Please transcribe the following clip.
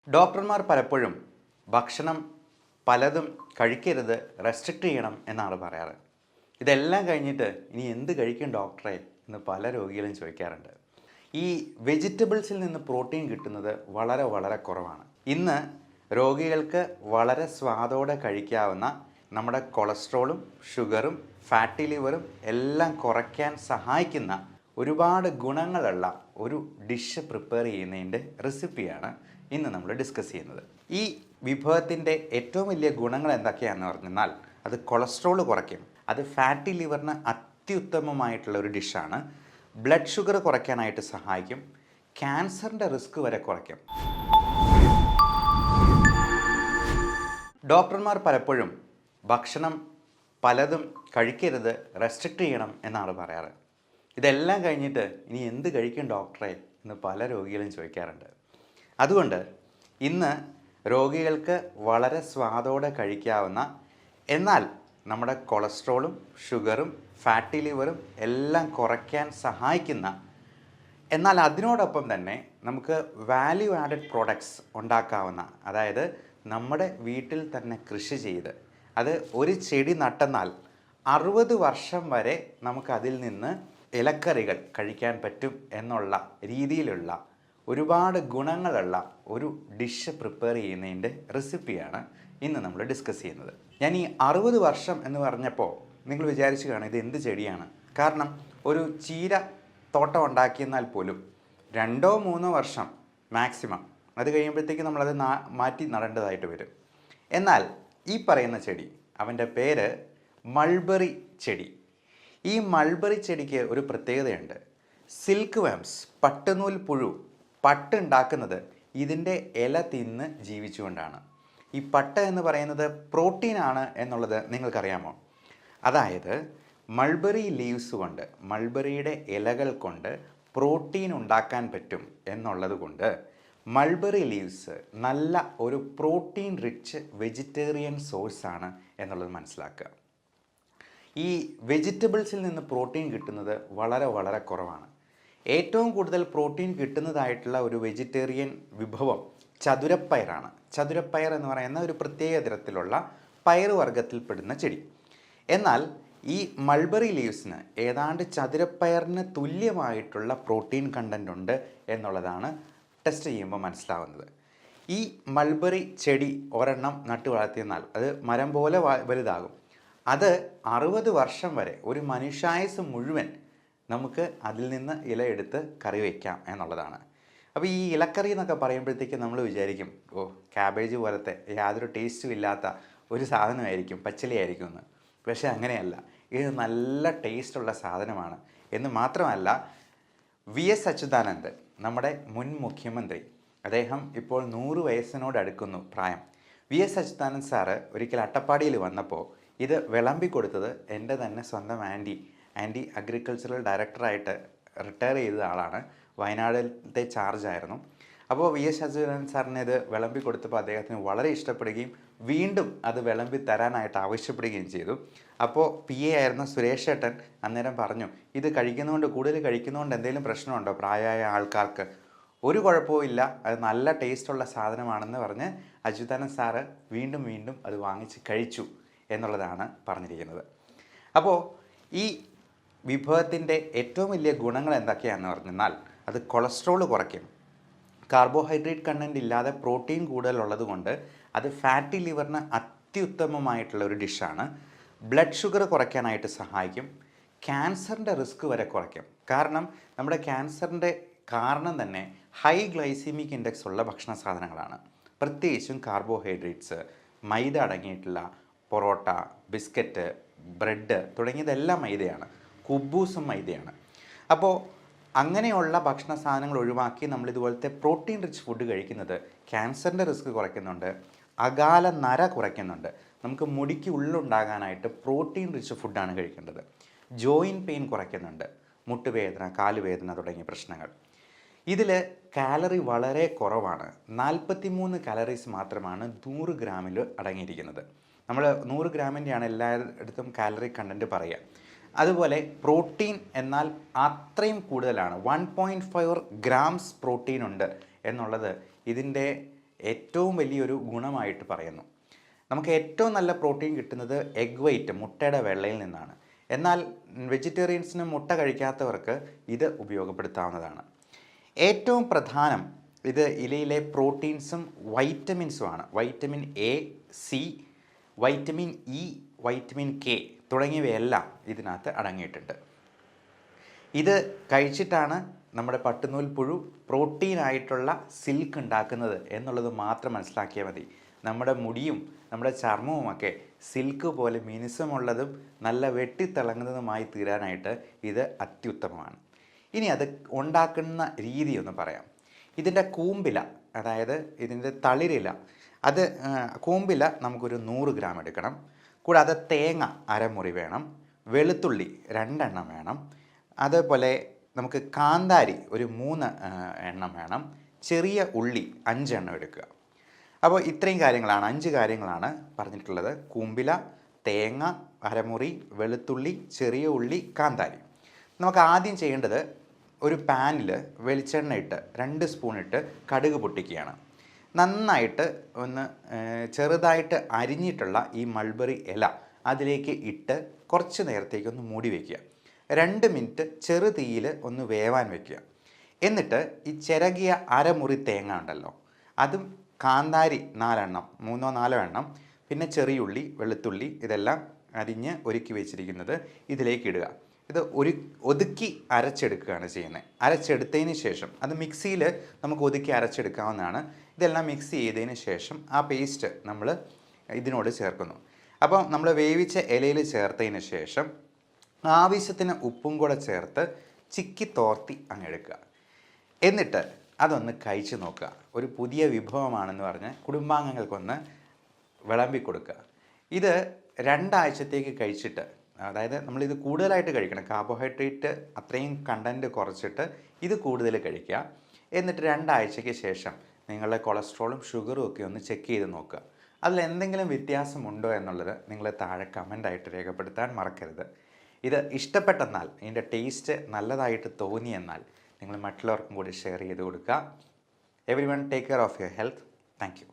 ഡോക്ടർമാർ പലപ്പോഴും ഭക്ഷണം പലതും കഴിക്കരുത്, റെസ്ട്രിക്റ്റ് ചെയ്യണം എന്നാണ് പറയാറ്. ഇതെല്ലാം കഴിഞ്ഞിട്ട് ഇനി എന്ത് കഴിക്കും ഡോക്ടറെ എന്ന് പല രോഗികളും ചോദിക്കാറുണ്ട്. ഈ വെജിറ്റബിൾസിൽ നിന്ന് പ്രോട്ടീൻ കിട്ടുന്നത് വളരെ വളരെ കുറവാണ്. ഇന്ന് രോഗികൾക്ക് വളരെ സ്വാദോടെ കഴിക്കാവുന്ന നമ്മുടെ കൊളസ്ട്രോളും ഷുഗറും ഫാറ്റി ലിവറും എല്ലാം കുറയ്ക്കാൻ സഹായിക്കുന്ന ഒരുപാട് ഗുണങ്ങളുള്ള ഒരു ഡിഷ് പ്രിപ്പയർ ചെയ്യുന്നതിൻ്റെ റെസിപ്പിയാണ് ഇന്ന് നമ്മൾ ഡിസ്കസ് ചെയ്യുന്നത്. ഈ വിഭവത്തിൻ്റെ ഏറ്റവും വലിയ ഗുണങ്ങൾ എന്തൊക്കെയാണെന്ന് പറഞ്ഞാൽ അത് കൊളസ്ട്രോൾ കുറയ്ക്കും, അത് ഫാറ്റി ലിവറിന് അത്യുത്തമമായിട്ടുള്ള ഒരു ഡിഷാണ്, ബ്ലഡ് ഷുഗർ കുറയ്ക്കാനായിട്ട് സഹായിക്കും, ക്യാൻസറിൻ്റെ റിസ്ക് വരെ കുറയ്ക്കും. ഡോക്ടർമാർ പലപ്പോഴും ഭക്ഷണം പലതും കഴിക്കരുത്, റെസ്ട്രിക്റ്റ് ചെയ്യണം എന്നാണ് പറയാറ്. ഇതെല്ലാം കഴിഞ്ഞിട്ട് ഇനി എന്ത് കഴിക്കും ഡോക്ടറെ എന്ന് പല രോഗികളും ചോദിക്കാറുണ്ട്. അതുകൊണ്ട് ഇന്ന് രോഗികൾക്ക് വളരെ സ്വാദോടെ കഴിക്കാവുന്ന, എന്നാൽ നമ്മുടെ കൊളസ്ട്രോളും ഷുഗറും ഫാറ്റി ലിവറും എല്ലാം കുറയ്ക്കാൻ സഹായിക്കുന്ന, എന്നാൽ അതിനോടൊപ്പം തന്നെ നമുക്ക് വാല്യൂ ആഡഡ് പ്രോഡക്ട്സ് ഉണ്ടാക്കാവുന്ന, അതായത് നമ്മുടെ വീട്ടിൽ തന്നെ കൃഷി ചെയ്ത് അത് ഒരു ചെടി നട്ടെന്നാൽ 60 വർഷം വരെ നമുക്കതിൽ നിന്ന് ഇലക്കറികൾ കഴിക്കാൻ പറ്റും എന്നുള്ള രീതിയിലുള്ള ഒരുപാട് ഗുണങ്ങളുള്ള ഒരു ഡിഷ് പ്രിപ്പയർ ചെയ്യുന്നതിൻ്റെ റെസിപ്പിയാണ് ഇന്ന് നമ്മൾ ഡിസ്കസ് ചെയ്യുന്നത്. ഞാൻ ഈ 60 വർഷം എന്ന് പറഞ്ഞപ്പോൾ നിങ്ങൾ വിചാരിച്ചു കാണും ഇത് എന്ത് ചെടിയാണ്. കാരണം ഒരു ചീര തോട്ടം ഉണ്ടാക്കിയെന്നാൽ പോലും 2-3 വർഷം മാക്സിമം, അത് കഴിയുമ്പോഴത്തേക്ക് നമ്മളത് മാറ്റി നടേണ്ടതായിട്ട് വരും. എന്നാൽ ഈ പറയുന്ന ചെടി, അവൻ്റെ പേര് മൾബറി ചെടി. ഈ മൾബറി ചെടിക്ക് ഒരു പ്രത്യേകതയുണ്ട്. സിൽക്ക് വേംസ്, പട്ടുനൂൽ പുഴു, പട്ട് ഉണ്ടാക്കുന്നത് ഇതിൻ്റെ ഇല തിന്ന് ജീവിച്ചുകൊണ്ടാണ്. ഈ പട്ട് എന്ന് പറയുന്നത് പ്രോട്ടീനാണ് എന്നുള്ളത് നിങ്ങൾക്കറിയാമോ? അതായത് മൾബറി ലീവ്സ് കൊണ്ട്, മൾബറിയുടെ ഇലകൾ കൊണ്ട് പ്രോട്ടീൻ ഉണ്ടാക്കാൻ പറ്റും എന്നുള്ളത് കൊണ്ട് മൾബറി ലീവ്സ് നല്ല ഒരു പ്രോട്ടീൻ റിച്ച് വെജിറ്റേറിയൻ സോഴ്സാണ് എന്നുള്ളത് മനസ്സിലാക്കുക. ഈ വെജിറ്റബിൾസിൽ നിന്ന് പ്രോട്ടീൻ കിട്ടുന്നത് വളരെ വളരെ കുറവാണ്. ഏറ്റവും കൂടുതൽ പ്രോട്ടീൻ കിട്ടുന്നതായിട്ടുള്ള ഒരു വെജിറ്റേറിയൻ വിഭവം ചതുരപ്പയറാണ്. ചതുരപ്പയർ എന്ന് പറയുന്ന ഒരു പ്രത്യേക തരത്തിലുള്ള പയറുവർഗ്ഗത്തിൽപ്പെടുന്ന ചെടി. എന്നാൽ ഈ മൾബറി ലീവ്സിന് ഏതാണ്ട് ചതുരപ്പയറിന് തുല്യമായിട്ടുള്ള പ്രോട്ടീൻ കണ്ടൻ്റ് ഉണ്ട് എന്നുള്ളതാണ് ടെസ്റ്റ് ചെയ്യുമ്പോൾ മനസ്സിലാവുന്നത്. ഈ മൾബറി ചെടി ഒരെണ്ണം നട്ടു വളർത്തിയെന്നാൽ അത് മരം പോലെ വലുതാകും. അത് 60 വർഷം വരെ, ഒരു മനുഷ്യായുസ് മുഴുവൻ നമുക്ക് അതിൽ നിന്ന് ഇലയെടുത്ത് കറി വയ്ക്കാം എന്നുള്ളതാണ്. അപ്പോൾ ഈ ഇലക്കറി എന്നൊക്കെ പറയുമ്പോഴത്തേക്കും നമ്മൾ വിചാരിക്കും, ഓ ക്യാബേജ് പോലത്തെ യാതൊരു ടേസ്റ്റും ഇല്ലാത്ത ഒരു സാധനമായിരിക്കും, പച്ചിലയായിരിക്കും എന്ന്. പക്ഷേ അങ്ങനെയല്ല, ഇത് നല്ല ടേസ്റ്റുള്ള സാധനമാണ്. എന്ന് മാത്രമല്ല, VS അച്യുതാനന്ദൻ, നമ്മുടെ മുൻ മുഖ്യമന്ത്രി, അദ്ദേഹം ഇപ്പോൾ 100 വയസ്സിനോട് അടുക്കുന്നു പ്രായം. VS അച്യുതാനന്ദൻ സാറ് ഒരിക്കൽ അട്ടപ്പാടിയിൽ വന്നപ്പോൾ ഇത് വിളമ്പിക്കൊടുത്തത് എൻ്റെ തന്നെ സ്വന്തം ആൻറ്റി അഗ്രികൾച്ചറൽ ഡയറക്ടറായിട്ട് റിട്ടയർ ചെയ്ത ആളാണ്, വയനാട്ടിലത്തെ ചാർജായിരുന്നു. അപ്പോൾ VS അച്യുതാനന്ദൻ സാറിന് ഇത് വിളമ്പി കൊടുത്തപ്പോൾ അദ്ദേഹത്തിന് വളരെ ഇഷ്ടപ്പെടുകയും വീണ്ടും അത് വിളമ്പി തരാനായിട്ട് ആവശ്യപ്പെടുകയും ചെയ്തു. അപ്പോൾ PA ആയിരുന്ന സുരേഷ് ഏട്ടൻ അന്നേരം പറഞ്ഞു, ഇത് കഴിക്കുന്നതുകൊണ്ട്, കൂടുതൽ കഴിക്കുന്നതുകൊണ്ട് എന്തെങ്കിലും പ്രശ്നമുണ്ടോ പ്രായമായ ആൾക്കാർക്ക്? ഒരു കുഴപ്പവും ഇല്ല, അത് നല്ല ടേസ്റ്റുള്ള സാധനമാണെന്ന് പറഞ്ഞ് അച്യുതാനന്ദൻ സാറ് വീണ്ടും വീണ്ടും അത് വാങ്ങിച്ച് കഴിച്ചു എന്നുള്ളതാണ് പറഞ്ഞിരിക്കുന്നത്. അപ്പോൾ ഈ വിഭവത്തിൻ്റെ ഏറ്റവും വലിയ ഗുണങ്ങൾ എന്തൊക്കെയാണെന്ന് പറഞ്ഞാൽ അത് കൊളസ്ട്രോൾ കുറയ്ക്കും, കാർബോഹൈഡ്രേറ്റ് കണ്ടൻറ്റ് ഇല്ലാതെ പ്രോട്ടീൻ കൂടുതലുള്ളത് കൊണ്ട് അത് ഫാറ്റി ലിവറിന് അത്യുത്തമമായിട്ടുള്ള ഒരു ഡിഷാണ്, ബ്ലഡ് ഷുഗർ കുറയ്ക്കാനായിട്ട് സഹായിക്കും, ക്യാൻസറിൻ്റെ റിസ്ക് വരെ കുറയ്ക്കും. കാരണം നമ്മുടെ ക്യാൻസറിൻ്റെ കാരണം തന്നെ ഹൈ ഗ്ലൈസീമിക് ഇൻഡെക്സ് ഉള്ള ഭക്ഷണ സാധനങ്ങളാണ്. പ്രത്യേകിച്ചും കാർബോഹൈഡ്രേറ്റ്സ്, മൈദ അടങ്ങിയിട്ടുള്ള പൊറോട്ട, ബിസ്ക്കറ്റ്, ബ്രെഡ് തുടങ്ങിയതെല്ലാം മൈദയാണ്, കുബൂസും മൈദയാണ്. അപ്പോൾ അങ്ങനെയുള്ള ഭക്ഷണ സാധനങ്ങൾ ഒഴിവാക്കി നമ്മളിതുപോലത്തെ പ്രോട്ടീൻ റിച്ച് ഫുഡ് കഴിക്കുന്നത് ക്യാൻസറിൻ്റെ റിസ്ക് കുറയ്ക്കുന്നുണ്ട്, അകാല നര കുറയ്ക്കുന്നുണ്ട്. നമുക്ക് മുടിക്ക് ഉള്ളുണ്ടാകാനായിട്ട് പ്രോട്ടീൻ റിച്ച് ഫുഡാണ് കഴിക്കേണ്ടത്. ജോയിൻറ്റ് പെയിൻ കുറയ്ക്കുന്നുണ്ട്, മുട്ടുവേദന, കാലുവേദന തുടങ്ങിയ പ്രശ്നങ്ങൾ. ഇതിൽ കാലറി വളരെ കുറവാണ്. 43 കാലറീസ് മാത്രമാണ് 100 ഗ്രാമിൽ അടങ്ങിയിരിക്കുന്നത്. നമ്മൾ 100 ഗ്രാമിൻ്റെയാണ് എല്ലായിടത്തും കാലറി കണ്ടൻറ്റ് പറയുക. അതുപോലെ പ്രോട്ടീൻ എന്നാൽ അത്രയും കൂടുതലാണ്, 1.4 ഗ്രാംസ് പ്രോട്ടീൻ ഉണ്ട് എന്നുള്ളത് ഇതിൻ്റെ ഏറ്റവും വലിയൊരു ഗുണമായിട്ട് പറയുന്നു. നമുക്ക് ഏറ്റവും നല്ല പ്രോട്ടീൻ കിട്ടുന്നത് എഗ് വൈറ്റ്, മുട്ടയുടെ വെള്ളയിൽ നിന്നാണ്. എന്നാൽ വെജിറ്റേറിയൻസിന് മുട്ട കഴിക്കാത്തവർക്ക് ഇത് ഉപയോഗപ്പെടുത്താവുന്നതാണ്. ഏറ്റവും പ്രധാനം ഇത് ഇലയിലെ പ്രോട്ടീൻസും വൈറ്റമിൻസുമാണ്. Vitamin A, C, vitamin E, vitamin K തുടങ്ങിയവയെല്ലാം ഇതിനകത്ത് അടങ്ങിയിട്ടുണ്ട്. ഇത് കഴിച്ചിട്ടാണ് നമ്മുടെ പട്ടുനൂൽ പുഴു പ്രോട്ടീനായിട്ടുള്ള സിൽക്ക് ഉണ്ടാക്കുന്നത് എന്നുള്ളത് മാത്രം മനസ്സിലാക്കിയാൽ മതി. നമ്മുടെ മുടിയും നമ്മുടെ ചർമ്മവുമൊക്കെ സിൽക്ക് പോലെ മിനുസമുള്ളതും നല്ല വെട്ടിത്തിളങ്ങുന്നതുമായി തീരാനായിട്ട് ഇത് അത്യുത്തമമാണ്. ഇനി അത് ഉണ്ടാക്കുന്ന രീതി ഒന്ന് പറയാം. ഇതിൻ്റെ കൂമ്പില, അതായത് ഇതിൻ്റെ തളിരില, അത് കൂമ്പില നമുക്കൊരു 100 ഗ്രാം എടുക്കണം. കൂടാതെ തേങ്ങ അരമുറി വേണം, വെളുത്തുള്ളി 2 എണ്ണം വേണം, അതേപോലെ നമുക്ക് കാന്താരി ഒരു 3 എണ്ണം വേണം, ചെറിയ ഉള്ളി 5 എണ്ണം എടുക്കുക. അപ്പോൾ ഇത്രയും കാര്യങ്ങളാണ്, 5 കാര്യങ്ങളാണ് പറഞ്ഞിട്ടുള്ളത്. കൂമ്പില, തേങ്ങ അരമുറി, വെളുത്തുള്ളി, ചെറിയ ഉള്ളി, കാന്താരി. നമുക്ക് ആദ്യം ചെയ്യേണ്ടത് ഒരു പാനിൽ വെളിച്ചെണ്ണ ഇട്ട് 2 സ്പൂൺ ഇട്ട് കടുക് പൊട്ടിക്കുകയാണ്. നന്നായിട്ട് ഒന്ന് ചെറുതായിട്ട് അരിഞ്ഞിട്ടുള്ള ഈ മൾബറി ഇല അതിലേക്ക് ഇട്ട് കുറച്ച് നേരത്തേക്കൊന്ന് മൂടി വയ്ക്കുക. 2 മിനിറ്റ് ചെറു തീയിൽ ഒന്ന് വേവാൻ വയ്ക്കുക. എന്നിട്ട് ഈ ചിരകിയ അരമുറി തേങ്ങ ഉണ്ടല്ലോ, അതും കാന്താരി 4 എണ്ണം, 3-4 എണ്ണം, പിന്നെ ചെറിയുള്ളി, വെളുത്തുള്ളി ഇതെല്ലാം അരിഞ്ഞ് ഒരുക്കി വെച്ചിരിക്കുന്നത് ഇതിലേക്ക് ഇടുക. ഇത് ഒതുക്കി അരച്ചെടുക്കുകയാണ് ചെയ്യുന്നത്. അരച്ചെടുത്തതിന് ശേഷം അത് മിക്സിയിൽ നമുക്ക് ഒതുക്കി അരച്ചെടുക്കാവുന്നതാണ്. ഇതെല്ലാം മിക്സ് ചെയ്തതിന് ശേഷം ആ പേസ്റ്റ് നമ്മൾ ഇതിനോട് ചേർക്കുന്നു. അപ്പോൾ നമ്മൾ വേവിച്ച ഇലയിൽ ചേർത്തതിന് ശേഷം ആവശ്യത്തിന് ഉപ്പും കൂടെ ചേർത്ത് ചിക്കി തോർത്തി അങ്ങ് എടുക്കുക. എന്നിട്ട് അതൊന്ന് കഴിച്ച് നോക്കുക. ഒരു പുതിയ വിഭവമാണെന്ന് പറഞ്ഞ് കുടുംബാംഗങ്ങൾക്കൊന്ന് വിളമ്പി കൊടുക്കുക. ഇത് 2 ആഴ്ചത്തേക്ക് കഴിച്ചിട്ട്, അതായത് നമ്മളിത് കൂടുതലായിട്ട് കഴിക്കണം, കാർബോഹൈഡ്രേറ്റ് അത്രയും കണ്ടൻറ്റ് കുറച്ചിട്ട് ഇത് കൂടുതൽ കഴിക്കുക. എന്നിട്ട് 2 ആഴ്ചയ്ക്ക് ശേഷം നിങ്ങളുടെ കൊളസ്ട്രോളും ഷുഗറും ഒക്കെ ഒന്ന് ചെക്ക് ചെയ്ത് നോക്കുക. അതിൽ എന്തെങ്കിലും വ്യത്യാസമുണ്ടോ എന്നുള്ളത് നിങ്ങൾ താഴെ കമൻ്റായിട്ട് രേഖപ്പെടുത്താൻ മറക്കരുത്. ഇത് ഇഷ്ടപ്പെട്ടെന്നാൽ, ഇതിൻ്റെ ടേസ്റ്റ് നല്ലതായിട്ട് തോന്നിയെന്നാൽ നിങ്ങൾ മറ്റുള്ളവർക്കും കൂടി ഷെയർ ചെയ്ത് കൊടുക്കുക. Everyone take care of your health. Thank you.